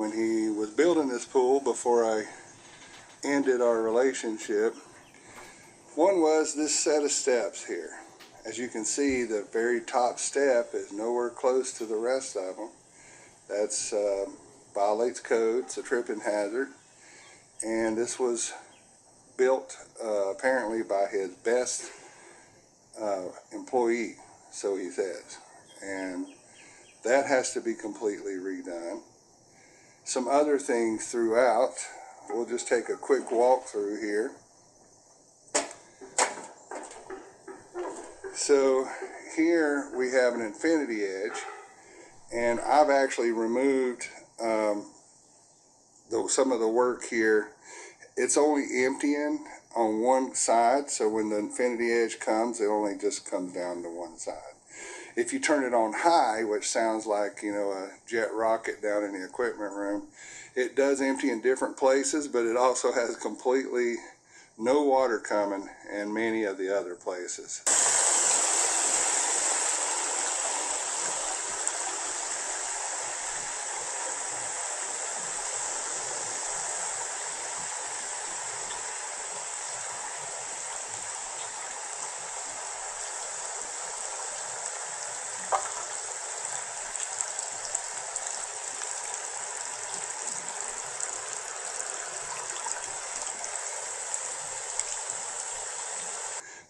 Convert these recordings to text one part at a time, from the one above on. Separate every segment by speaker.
Speaker 1: When he was building this pool before I ended our relationship, one was this set of steps here. As you can see, the very top step is nowhere close to the rest of them. That's violates code. It's a tripping hazard. And this was built apparently by his best employee, so he says. And that has to be completely redone. Some other things throughout. We'll just take a quick walk through here. So here we have an infinity edge, and I've actually removed some of the work here. It's only emptying on one side, so when the infinity edge comes, it only just comes down to one side. If you turn it on high, which sounds like, you know, a jet rocket down in the equipment room, it does empty in different places, but it also has completely no water coming in many of the other places.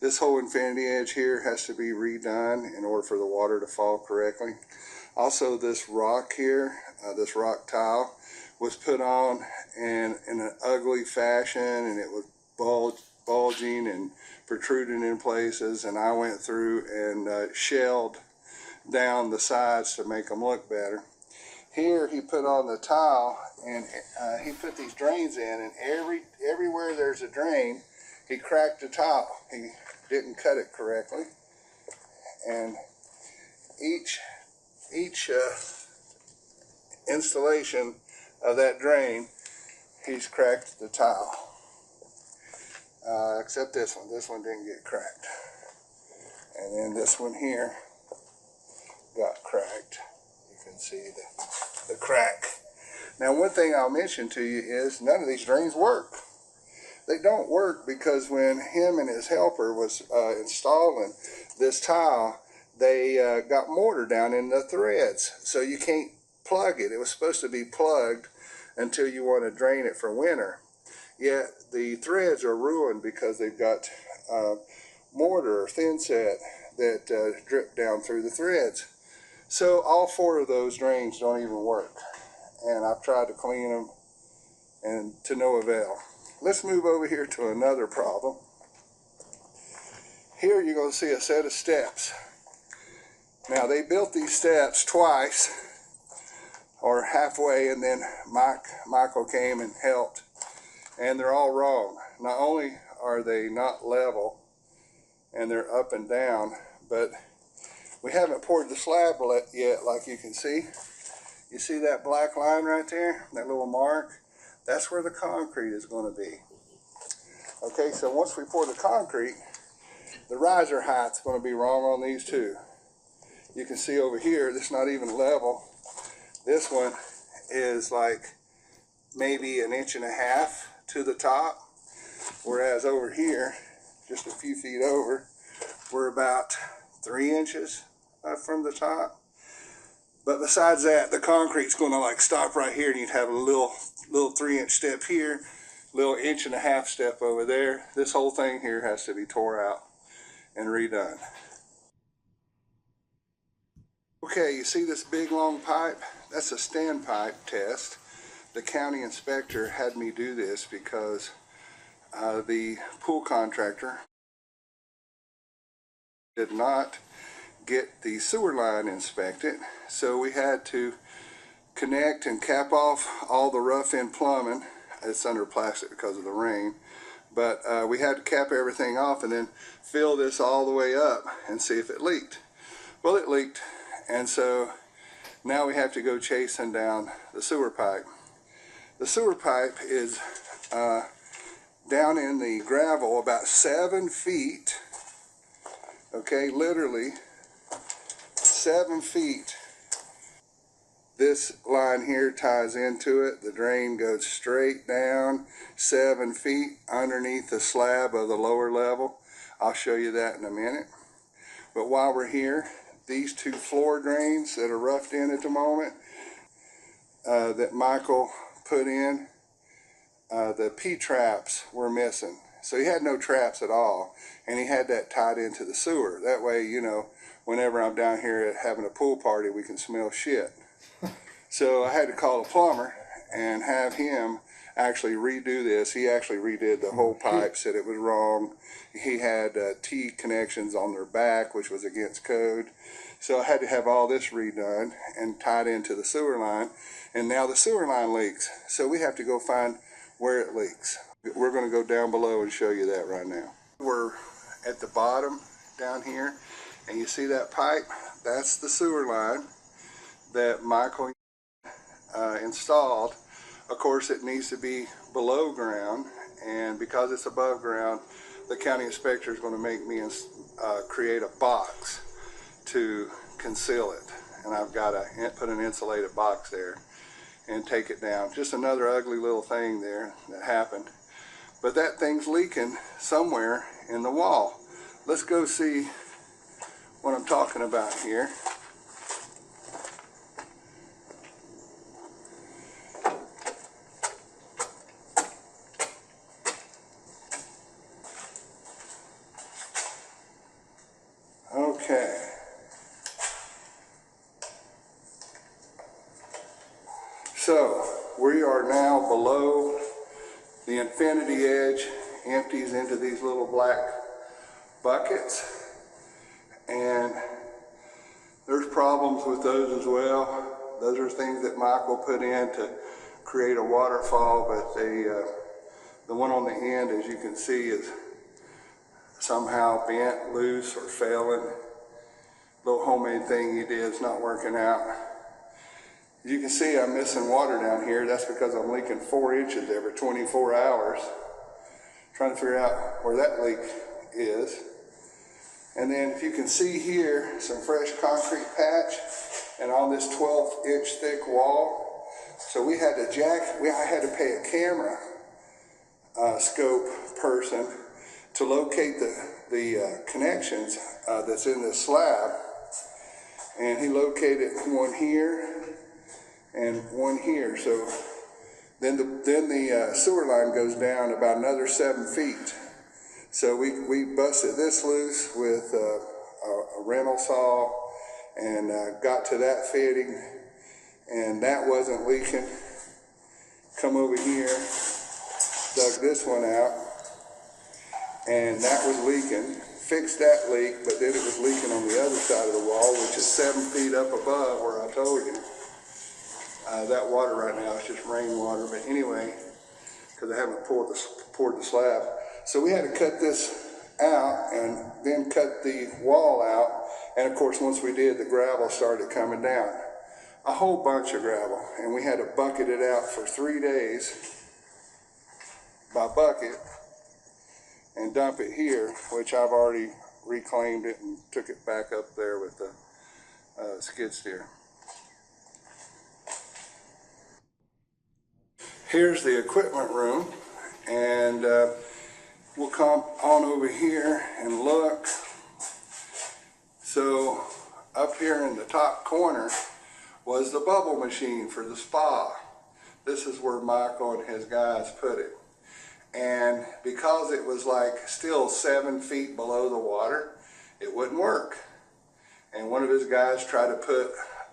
Speaker 1: This whole infinity edge here has to be redone in order for the water to fall correctly. Also, this rock here, this rock tile, was put on in an ugly fashion, and it was bulging and protruding in places, and I went through and shelled down the sides to make them look better. Here he put on the tile, and he put these drains in, and everywhere there's a drain, he cracked the tile. He didn't cut it correctly, and each installation of that drain, he's cracked the tile, except this one. This one didn't get cracked, and then this one here got cracked. You can see the crack. Now, one thing I'll mention to you is none of these drains work. They don't work because when him and his helper was installing this tile, they got mortar down in the threads, so you can't plug it. It was supposed to be plugged until you want to drain it for winter. Yet the threads are ruined because they've got mortar or thin set that drip down through the threads. So all four of those drains don't even work, and I've tried to clean them and to no avail. Let's move over here to another problem. Here you're going to see a set of steps. Now, they built these steps twice or halfway, and then Michael came and helped, and they're all wrong. Not only are they not level and they're up and down, but we haven't poured the slab yet, like you can see. You see that black line right there, that little mark? That's where the concrete is going to be. Okay, so once we pour the concrete, the riser height's going to be wrong on these two. You can see over here, this is not even level. This one is like maybe 1.5 inches to the top, whereas over here, just a few feet over, we're about 3 inches from the top. But besides that, the concrete's going to like stop right here, and you'd have a little 3-inch step here, little 1.5 inch step over there. This whole thing here has to be tore out and redone. Okay, you see this big long pipe? That's a standpipe test. The county inspector had me do this because the pool contractor did not get the sewer line inspected, so we had to connect and cap off all the rough end plumbing. It's under plastic because of the rain, but we had to cap everything off and then fill this all the way up and see if it leaked. Well, it leaked, and so now we have to go chasing down the sewer pipe. The sewer pipe is down in the gravel about 7 feet, okay, literally 7 feet. this line here ties into it. The drain goes straight down 7 feet underneath the slab of the lower level. I'll show you that in a minute. But while we're here, these two floor drains that are roughed in at the moment that Michael put in, the P-traps were missing. So he had no traps at all, and he had that tied into the sewer. That way, you know, whenever I'm down here having a pool party, we can smell shit. So I had to call a plumber and have him actually redo this. He actually redid the whole pipe, said it was wrong. He had T connections on their back, which was against code. So I had to have all this redone and tied into the sewer line. And now the sewer line leaks. So we have to go find where it leaks. We're going to go down below and show you that right now. We're at the bottom down here, and you see that pipe? That's the sewer line that Michael installed. Of course, it needs to be below ground, and because it's above ground, the county inspector is going to make me create a box to conceal it. And I've got to put an insulated box there and take it down. Just another ugly little thing there that happened. But that thing's leaking somewhere in the wall. Let's go see what I'm talking about here. Okay. So we are now below the infinity edge, empties into these little black buckets, and there's problems with those as well. Those are things that Michael put in to create a waterfall, but the one on the end, as you can see, is somehow bent, loose, or failing. Little homemade thing he did is not working out. As you can see, I'm missing water down here. That's because I'm leaking 4 inches every 24 hours. Trying to figure out where that leak is. And then if you can see here, some fresh concrete patch and on this 12-inch thick wall. So we had to I had to pay a camera scope person to locate the connections that's in this slab. And he located one here and one here. So then the sewer line goes down about another 7 feet. So we busted this loose with a rental saw and got to that fitting, and that wasn't leaking. Come over here, dug this one out, and that was leaking. Fixed that leak, but then it was leaking on the other side of the wall, which is 7 feet up above where I told you. That water right now is just rainwater, but anyway, because I haven't poured the slab. So we had to cut this out and then cut the wall out. And of course, once we did, the gravel started coming down. A whole bunch of gravel. And we had to bucket it out for 3 days by bucket and dump it here, which I've already reclaimed it and took it back up there with the skid steer. Here's the equipment room, and we'll come on over here and look. So up here in the top corner was the bubble machine for the spa. This is where Michael and his guys put it. And because it was like still 7 feet below the water, it wouldn't work. And one of his guys tried to put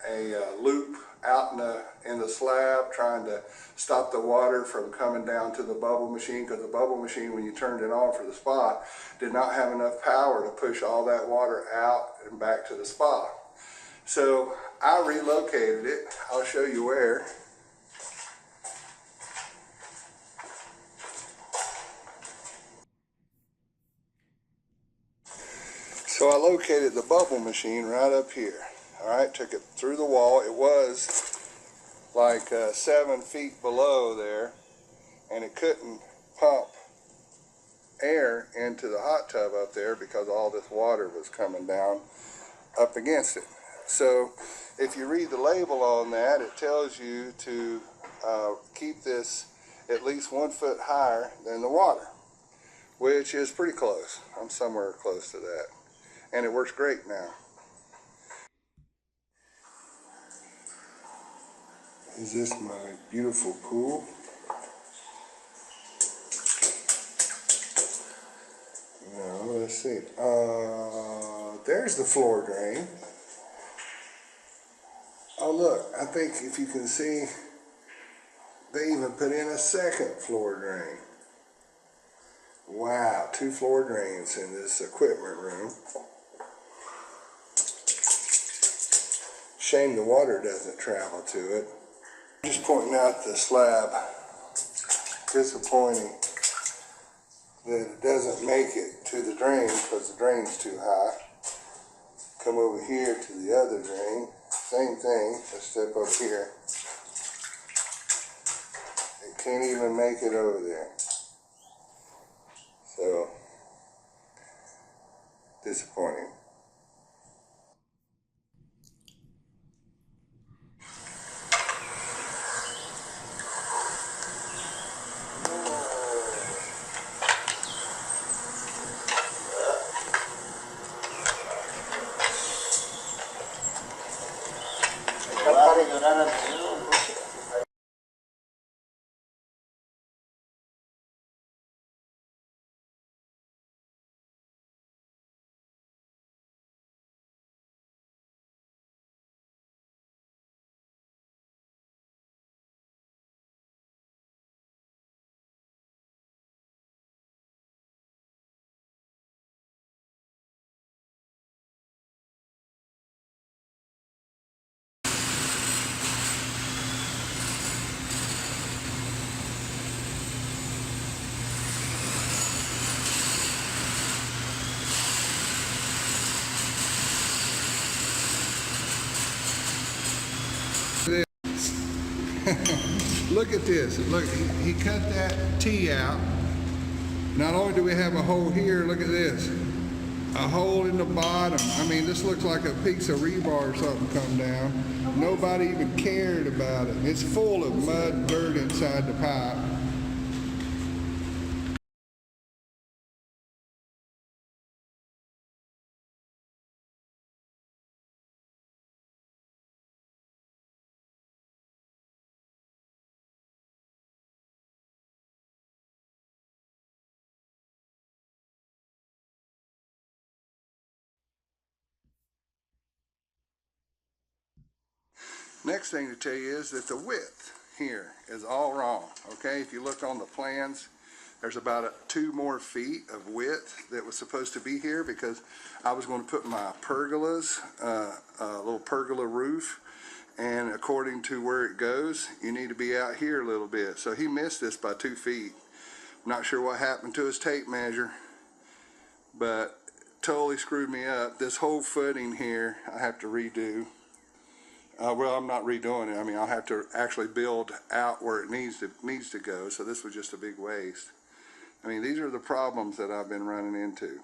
Speaker 1: a loop out in the slab, trying to stop the water from coming down to the bubble machine, because the bubble machine, when you turned it on for the spa, did not have enough power to push all that water out and back to the spa. So I relocated it. I'll show you where. So I located the bubble machine right up here. All right, took it through the wall. It was like 7 feet below there, and it couldn't pump air into the hot tub up there because all this water was coming down up against it. So if you read the label on that, it tells you to keep this at least 1 foot higher than the water, which is pretty close. I'm somewhere close to that, and it works great now. Is this my beautiful pool? No, let's see. There's the floor drain. Oh look, I think if you can see, they even put in a second floor drain. Wow, 2 floor drains in this equipment room. Shame the water doesn't travel to it. Just pointing out the slab. Disappointing that it doesn't make it to the drain because the drain's too high. Come over here to the other drain. Same thing. Let's step up here. It can't even make it over there. So, disappointing. Look at this. Look, he cut that T out. Not only do we have a hole here, look at this. A hole in the bottom. I mean, this looks like a piece of rebar or something come down. Nobody even cared about it. It's full of mud, dirt inside the pipe. Next thing to tell you is that the width here is all wrong. Okay, if you look on the plans, there's about 2 more feet of width that was supposed to be here because I was going to put my pergolas, a little pergola roof, and according to where it goes, you need to be out here a little bit. So he missed this by 2 feet. I'm not sure what happened to his tape measure, but totally screwed me up. This whole footing here, I have to redo. Well, I'm not redoing it. I mean, I'll have to actually build out where it needs to go. So this was just a big waste. I mean, these are the problems that I've been running into.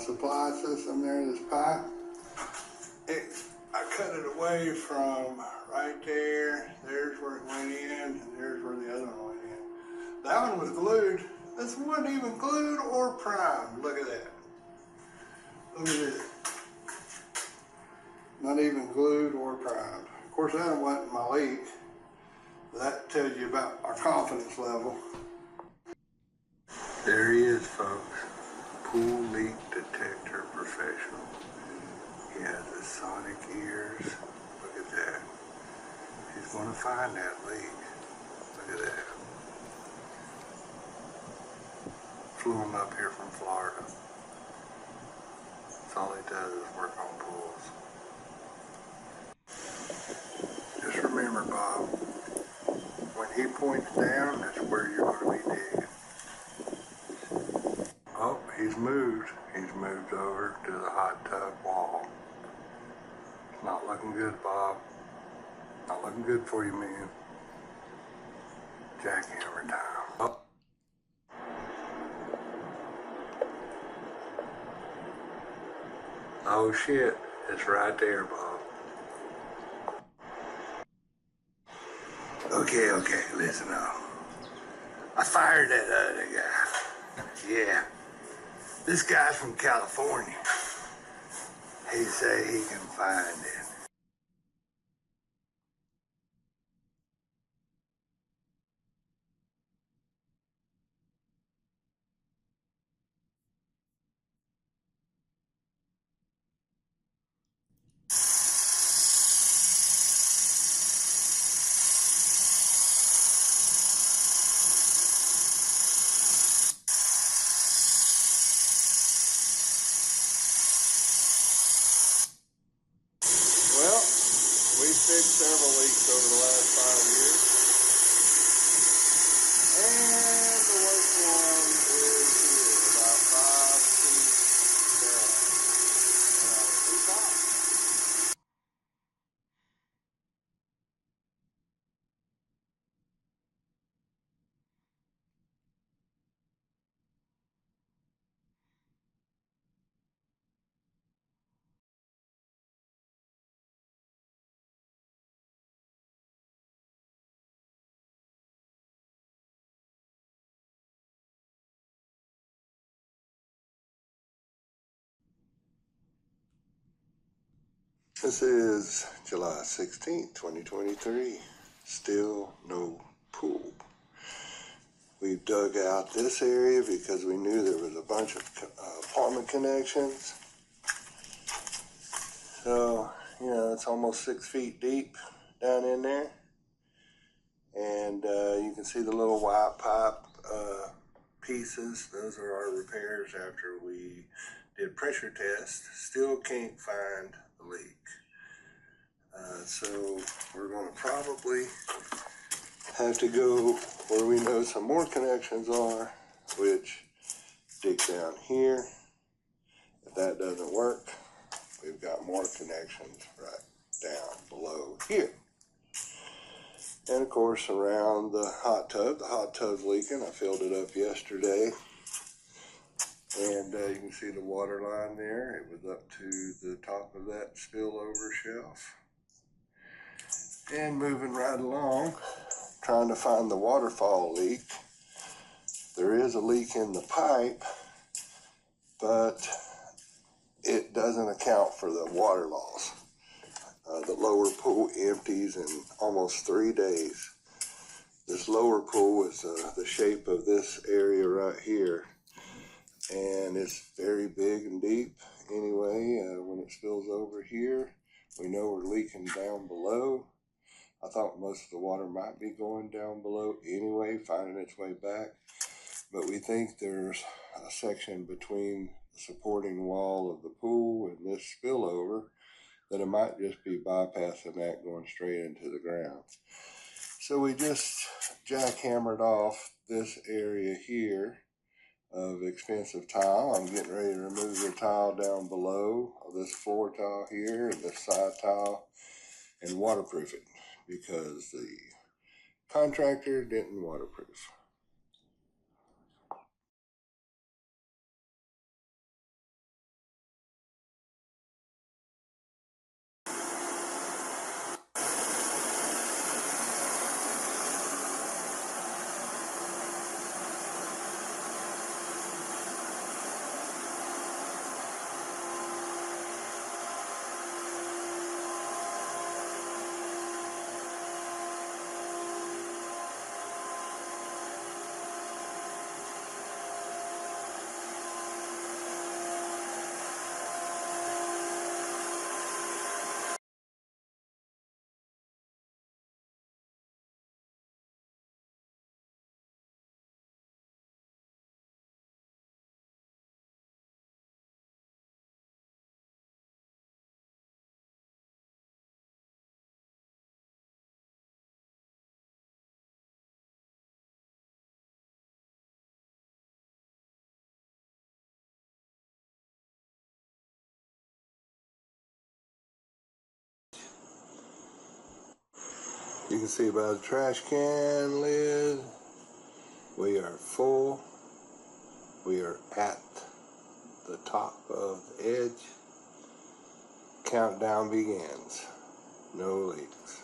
Speaker 1: supply system there, this pipe. I cut it away from right there. There's where it went in, and there's where the other one went in. That one was glued. This wasn't even glued or primed. Look at that. Look at this. Not even glued or primed. Of course, that wasn't my leak. That tells you about our confidence level. There he is, folks. Pool leak detector professional. He has his sonic ears. Look at that. He's going to find that leak. Look at that. Flew him up here from Florida. That's all he does is work on pools. Just remember, Bob, when he points down, that's where you're going to be digging. Oh, he's moved. He's moved over to the hot tub wall. It's not looking good, Bob. Not looking good for you, man. Jackhammer time. Oh. Oh shit, it's right there, Bob. Okay, listen up. I fired that other guy. Yeah. This guy's from California. He say he can find it. Well, we fixed several leaks over the last 5 years. And the worst one is here, about 5 feet down. It's hot. This is July 16th, 2023. Still no pool. We dug out this area because we knew there was a bunch of apartment connections. So, you know, it's almost 6 feet deep down in there. And you can see the little white pipe pieces. Those are our repairs after we did pressure tests. Still can't find the leak. So we're going to probably have to go where we know some more connections are, which dig down here. If that doesn't work, we've got more connections right down below here. And of course around the hot tub's leaking. I filled it up yesterday. And you can see the water line there. It was up to the top of that spillover shelf. And moving right along, trying to find the waterfall leak. There is a leak in the pipe, but it doesn't account for the water loss. The lower pool empties in almost 3 days. This lower pool is the shape of this area right here. And it's very big and deep. Anyway, when it spills over here, we know we're leaking down below. I thought most of the water might be going down below anyway, finding its way back. But we think there's a section between the supporting wall of the pool and this spillover that it might just be bypassing that going straight into the ground. So we just jackhammered off this area here of expensive tile. I'm getting ready to remove the tile down below, this floor tile here and this side tile, and waterproof it because the contractor didn't waterproof. You can see by the trash can lid, we are full. We are at the top of the edge. Countdown begins. No leaks.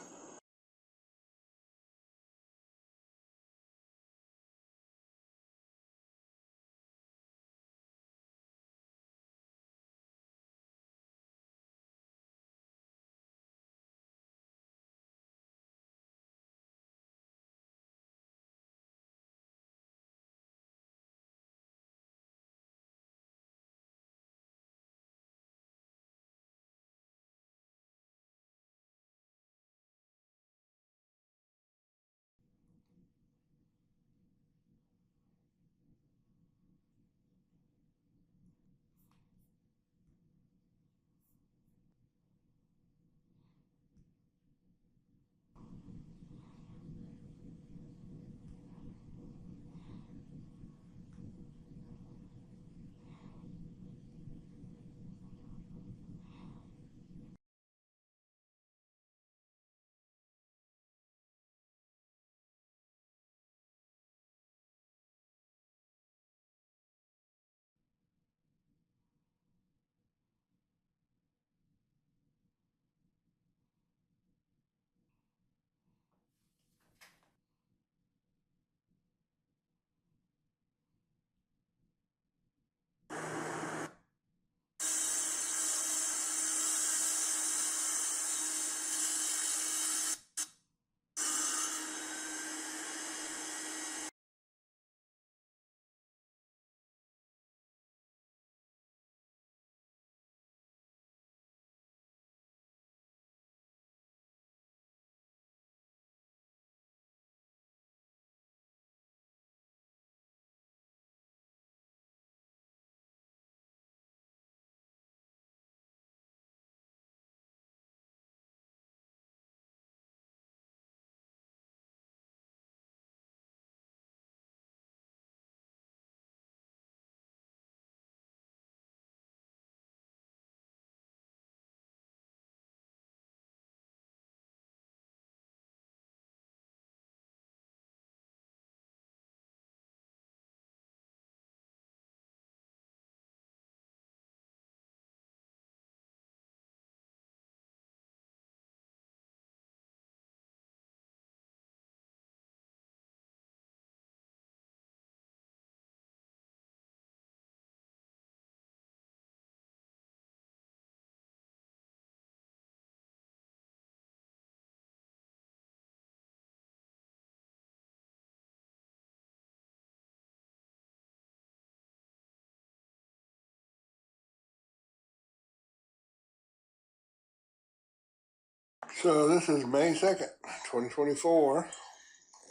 Speaker 1: So this is May 2nd, 2024,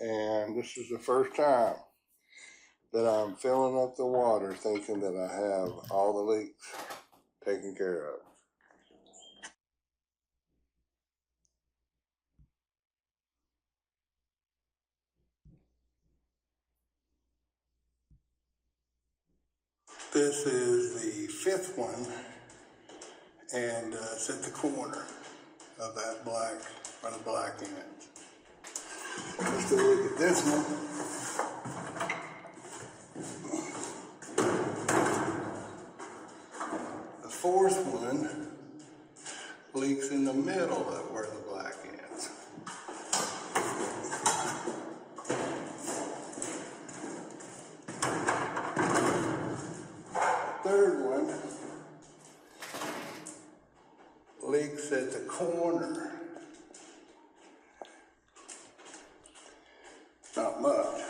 Speaker 1: and this is the first time that I'm filling up the water thinking that I have all the leaks taken care of. This is the fifth one, and it's at the corner of that black, or the black end. Let's go look at this one. The fourth one leaks in the middle of where the black ends. The third one leaks at the corner. Not much.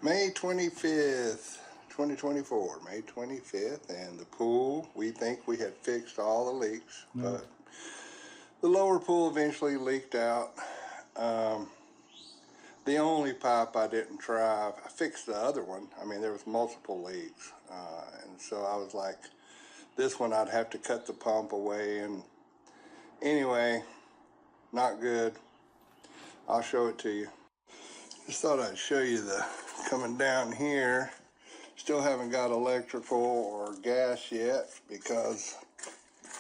Speaker 1: May 25th, 2024, May 25th, and the pool, we think we had fixed all the leaks, but the lower pool eventually leaked out, The only pipe I didn't try, I fixed the other one. I mean, there was multiple leaks. And so I was like, this one I'd have to cut the pump away. And anyway, not good. I'll show it to you. Just thought I'd show you the coming down here. Still haven't got electrical or gas yet because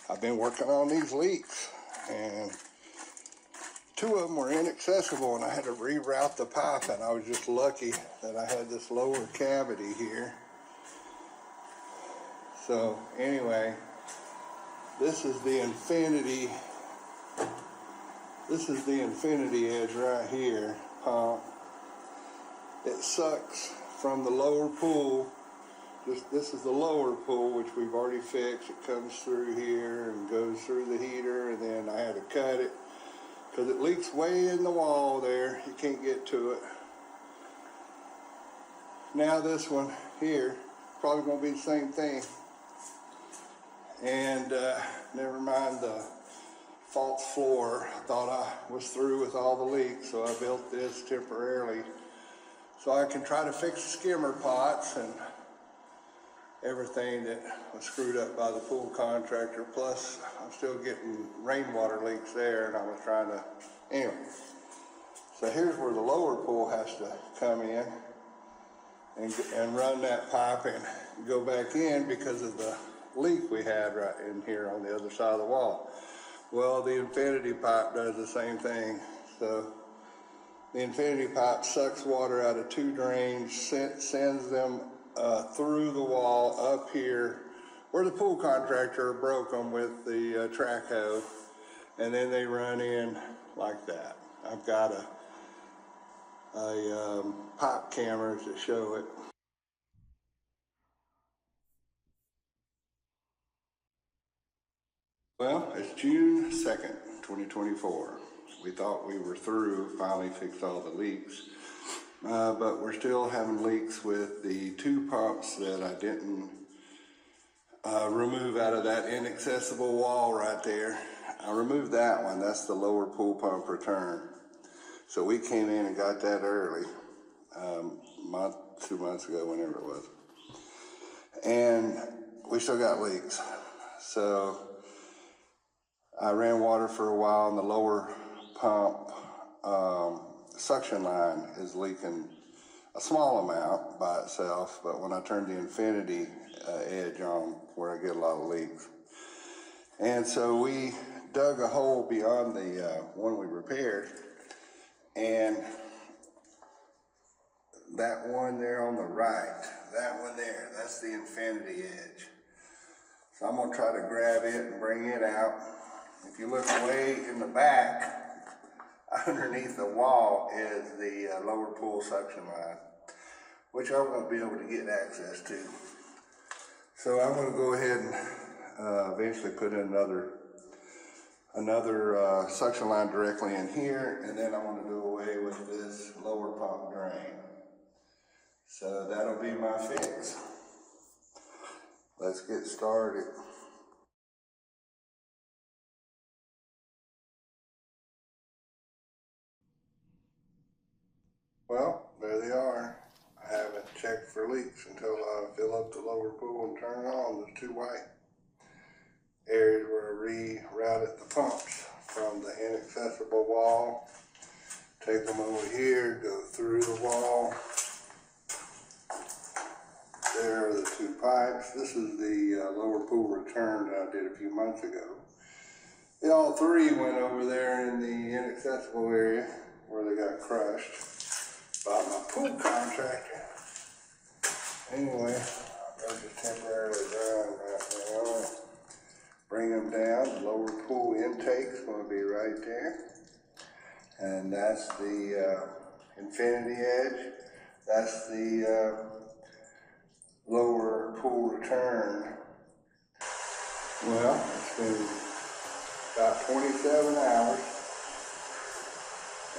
Speaker 1: I've been working on these leaks, and two of them were inaccessible and I had to reroute the pipe, and I was just lucky that I had this lower cavity here. So anyway, this is the infinity edge right here pump. It sucks from the lower pool. This is the lower pool, which we've already fixed. It comes through here and goes through the heater, and then I had to cut it because it leaks way in the wall there. You can't get to it. Now this one here, probably gonna be the same thing. And never mind the false floor. I thought I was through with all the leaks, so I built this temporarily so I can try to fix the skimmer pots and everything that was screwed up by the pool contractor. Plus, I'm still getting rainwater leaks there, and I was trying to, anyway. So here's where the lower pool has to come in and run that pipe and go back in because of the leak we had right in here on the other side of the wall. Well, the infinity pipe does the same thing. So the infinity pipe sucks water out of two drains, sends them through the wall up here where the pool contractor broke them with the track hoe, and then they run in like that. I've got a pipe camera to show it. Well, it's June 2nd, 2024. We thought we were through, finally fixed all the leaks. But we're still having leaks with the two pumps that I didn't remove out of that inaccessible wall right there. I removed that one. That's the lower pool pump return. So we came in and got that early, month, 2 months ago, whenever it was. And we still got leaks. So I ran water for a while, and the lower pump suction line is leaking a small amount by itself, but when I turned the infinity edge on, where I get a lot of leaks. And so we dug a hole beyond the one we repaired, and that one there on the right, that one there, that's the infinity edge. So I'm gonna try to grab it and bring it out. If you look way in the back, underneath the wall is the lower pool suction line, which I won't be able to get access to. So I'm going to go ahead and eventually put in another suction line directly in here, and then I want to do away with this lower pump drain. So that'll be my fix. Let's get started. Well, there they are. I haven't checked for leaks until I fill up the lower pool and turn it on. There's two white areas where I rerouted the pumps from the inaccessible wall. Take them over here, go through the wall. There are the two pipes. This is the lower pool return that I did a few months ago. They all three went over there in the inaccessible area where they got crushed by my pool contractor. Anyway, they're just temporarily drying right now. Bring them down. The lower pool intake's going to be right there. And that's the infinity edge. That's the lower pool return. Well, it's been about 27 hours.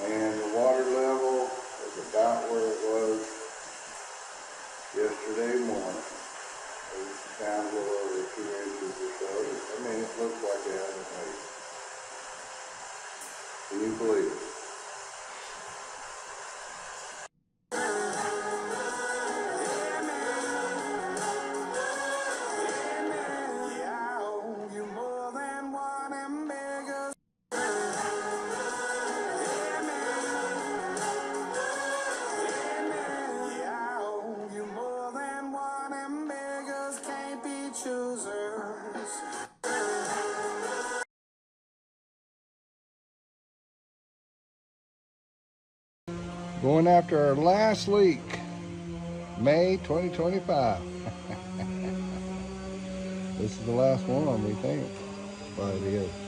Speaker 1: And the water level is about where it was yesterday morning. It was down a little over 2 inches or so. I mean, it looks like it hasn't moved. Can you believe it? Going after our last leak, May 2025. This is the last one, we think. But it is.